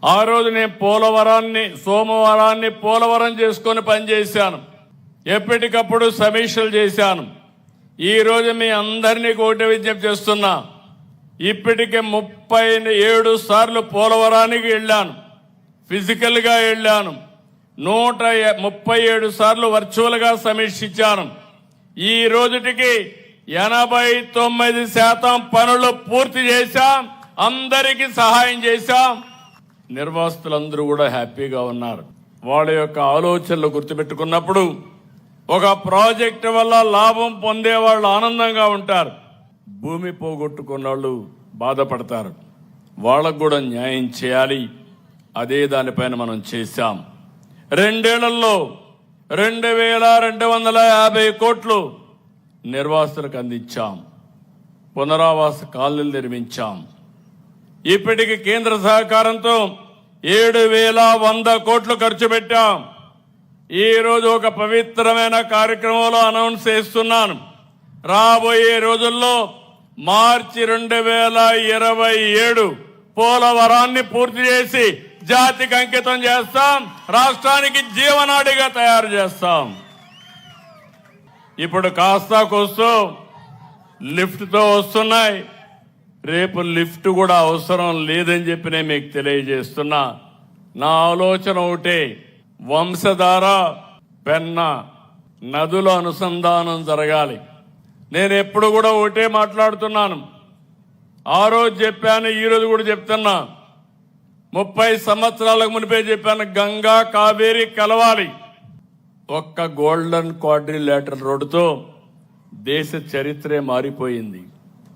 ఆ రోజు నేను సోమవారాన్ని పోలవరం చేసుకొని పనిచేశాను. ఎప్పటికప్పుడు సమీక్షలు చేశాను. ఈ రోజు మీ అందరినీ ఒకటి విజ్ఞప్తి చేస్తున్నా, ఇప్పటికే 37 సార్లు పోలవరానికి వెళ్ళాను, ఫిజికల్గా వెళ్ళాను. 137 సార్లు వర్చువల్గా సమీక్షించాను. ఈ రోజుటికి 89% పనులు పూర్తి చేశాం, అందరికీ సహాయం చేశాం. నిర్వాసితులందరూ కూడా హ్యాపీగా ఉన్నారు. వాళ్ళ యొక్క ఆలోచనలు గుర్తుపెట్టుకున్నప్పుడు ఒక ప్రాజెక్టు వల్ల లాభం పొందే వాళ్ళు ఆనందంగా ఉంటారు, భూమి పోగొట్టుకున్న వాళ్ళు బాధపడతారు. వాళ్ళకు కూడా న్యాయం చేయాలి. అదే దానిపైన మనం చేశాం. 2 ఏళ్లలో 2250 కోట్లు నిర్వాసితులకు అందించాం. పునరావాస కాలనీలు నిర్మించాం. ఇప్పటికి కేంద్ర సహకారంతో 7100 కోట్లు ఖర్చు పెట్టాం. ఈ రోజు ఒక పవిత్రమైన కార్యక్రమంలో అనౌన్స్ చేస్తున్నాను. రాబోయే రోజుల్లో మార్చి 2027 పోలవరాన్ని పూర్తి చేసి జాతికి అంకితం చేస్తాం, రాష్ట్రానికి జీవనాడిగా తయారు చేస్తాం. ఇప్పుడు కాస్తా కోస్తూ లిఫ్ట్తో వస్తున్నాయి. రేపు లిఫ్ట్ కూడా అవసరం లేదని చెప్పి నేను మీకు తెలియజేస్తున్నా. నా ఆలోచన ఒకటే, వంశధార పెన్న నదుల అనుసంధానం జరగాలి. నేను ఎప్పుడు కూడా ఒకటే మాట్లాడుతున్నాను. ఆ రోజు చెప్పాను, ఈ రోజు కూడా చెప్తున్నా. 30 సంవత్సరాలకు మునిపే చెప్పాను, గంగా కావేరి కలవాలి. ఒక్క గోల్డెన్ క్వాడ్రిలేటరల్ రోడ్డుతో దేశ చరిత్రే మారిపోయింది.